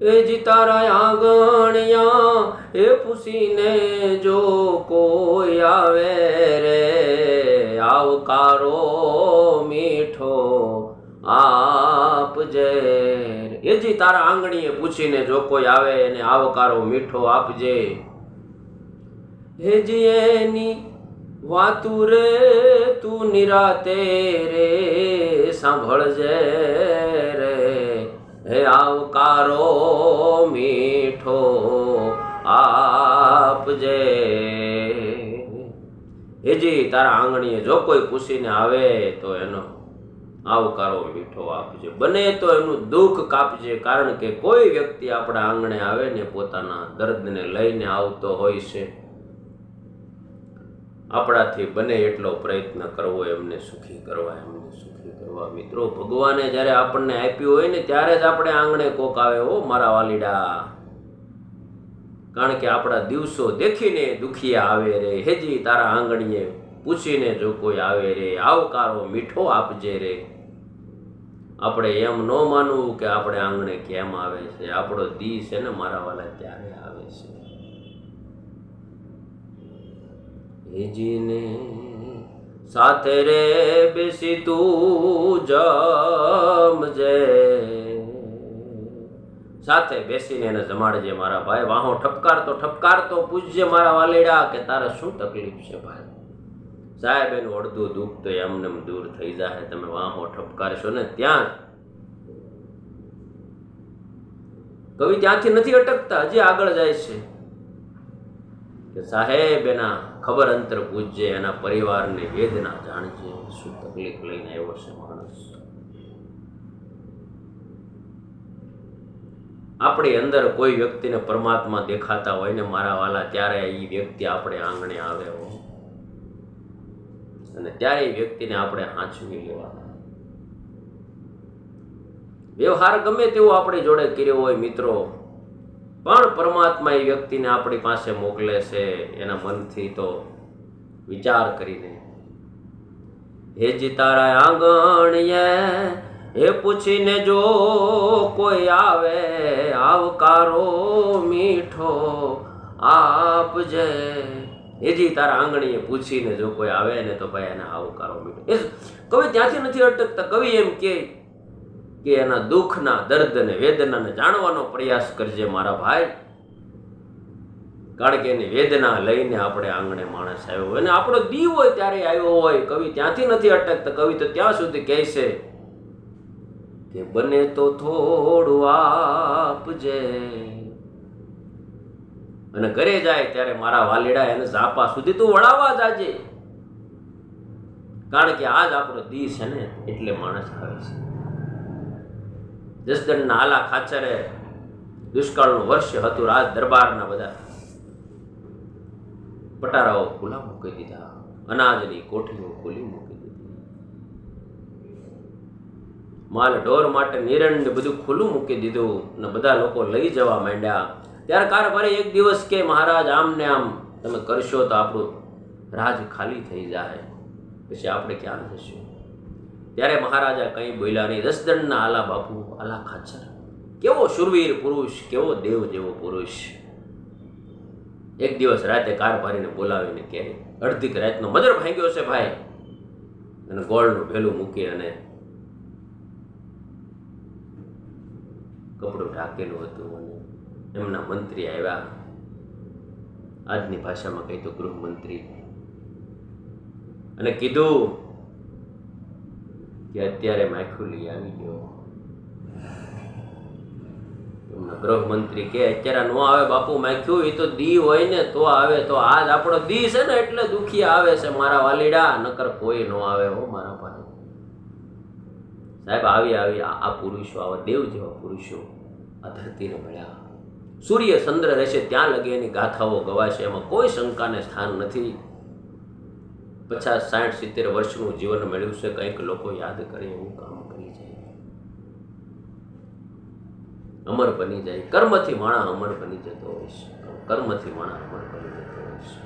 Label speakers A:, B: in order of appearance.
A: એ જી તારા આંગણિયા એ પૂછીને જો કોઈ આવે રે, આવકારો મીઠો આપજે. એ જી તારા આંગણીએ પૂછીને જો કોઈ આવે એને આવકારો મીઠો આપજે. હેજી એની વાતું રે તું નિરાતે રે સાંભળજે રે, હે આવકારો મીઠો આપજે. હેજી તારા આંગણીએ જો કોઈ પૂછીને આવે તો એનો આવકારો મીઠો આપજે. બને તો એનું દુઃખ કાપજે, કારણ કે કોઈ વ્યક્તિ આપણા આંગણે આવે ને પોતાના દર્દને લઈને આવતો હોય છે. આપણાથી બને એટલો પ્રયત્ન કરવો એમને સુખી કરવા, એમને સુખી કરવા. મિત્રો, ભગવાને જ્યારે આપણને આપ્યું હોય ને ત્યારે જ આપણે આંગણે કોક આવે, હો મારા વાલીડા. કારણ કે આપણા દિવસો દેખીને દુખિયા આવે રે, હેજી તારા આંગણીએ પૂછીને જો કોઈ આવે રે, આવકારો મીઠો આપજે રે. આપણે એમ ન માનવું કે આપણે આંગણે કેમ આવે છે. આપણો દી છે ને મારા વાલા ત્યારે આવે છે. હેજીને સાથે રે બેસી તું જમજે, સાથે બેસીને એને જમાડજે મારા ભાઈ. વાહો ઠપકારતો પૂછજે મારા વાલીડા કે તારે શું તકલીફ છે ભાઈ. સાહેબ એનું અડધું દુઃખ તો એમને દૂર થઈ જાય. તમે વાહો ઠપકારશો ને ત્યાં કવિ ત્યાંથી નથી અટકતા, હજી આગળ જાય છે કે સાહેબ એના ખબર અંતર પૂછજે, એના પરિવારની વેદના જાણજે, શું તકલીફ લઈને આવ્યો છે માણસ. આપણી અંદર કોઈ વ્યક્તિને પરમાત્મા દેખાતા હોય ને મારા વાલા, ત્યારે એ વ્યક્તિ આપણે આંગણે આવે હો, અને ત્યારે એ વ્યક્તિને આપણે હાંચવી લેવાના. વ્યવહાર ગમે તેવો આપણી જોડે કર્યો હોય મિત્રો, પણ પરમાત્મા એ વ્યક્તિને આપણી પાસે મોકલે છે એના મનથી તો વિચાર કરીને. હેજી તારા આંગણીએ એ પૂછીને જો કોઈ આવે, આવકારો મીઠો આપજે. હેજી તારા આંગણીએ પૂછીને જો કોઈ આવે ને તો ભાઈ એને આવકારો મીઠો. એ કવિ ત્યાંથી નથી અટકતા. કવિ એમ કે એના દુઃખના દર્દને વેદનાને જાણવાનો પ્રયાસ કરજે મારા ભાઈ. કારણ કે એની વેદના લઈને આપણે આંગણે માણસ આવ્યો હોય, અને આપણો દી હોય ત્યારે આવ્યો હોય. કવિ ત્યાંથી નથી અટકતા. કવિ તો ત્યાં સુધી કહે છે કે બને તો થોડું આપજે. અને ઘરે જાય ત્યારે મારા વાલીડા એને ઝાપા સુધી તું વળાવવા જાજે. કારણ કે આજ આપણો દી છે ને એટલે માણસ આવે છે. જસદણના આલા ખાચરે દુષ્કાળનું વર્ષ હતું. રાજ દરબારના બધા પટારાઓ ખુલ્લા મૂકી દીધા, અનાજની કોઠીઓ ખુલ્લી મૂકી દીધી, માલ ઢોર માટે નિરણ બધું ખુલ્લું મૂકી દીધું, અને બધા લોકો લઈ જવા માંડ્યા. ત્યારે કારભારી એક દિવસ કે મહારાજ આમ ને આમ તમે કરશો તો આપણું રાજ ખાલી થઈ જાય, પછી આપણે ક્યાં જશું. ત્યારે મહારાજા કંઈ બોલ્યા નહીં. જસદણના આલા બાપુ, આલા ખાચર કેવો શુરવીર પુરુષ, કેવો દેવ જેવો પુરુષ. એક દિવસ રાતે કારભારીને બોલાવીને કહે, અડધી રાતનો મજર ભાંગ્યો છે ભાઈ, અને ગોળનું ભેલું મૂકી અને કપડું ઢાંકેલું હતું. અને એમના મંત્રી આવ્યા, આજની ભાષામાં કહી તો ગૃહમંત્રી, અને કીધું કે અત્યારે માખું લઈ આવી ગયો. એમના ગૃહમંત્રી કે અત્યારે ન આવે બાપુ માખ્યું, એ તો દી હોય ને તો આવે. તો આજ આપણો દી છે ને એટલે દુખી આવે છે મારા વાલીડા, નકર કોઈ ન આવે હો મારા પાસે. સાહેબ આવી આ પુરુષો, આવા દેવ જેવા પુરુષો આ ધરતીને મળ્યા. સૂર્ય ચંદ્ર રહેશે ત્યાં લગી એની ગાથાઓ ગવાશે, એમાં કોઈ શંકાને સ્થાન નથી. 50, 60, 70 વર્ષનું જીવન મળ્યું છે, કંઈક લોકો યાદ કરે એવું કામ કરી જાય, અમર બની જાય. કર્મથી માણસ અમર બની જતો હોય છે, કર્મથી માણસ અમર બની જતો હોય છે.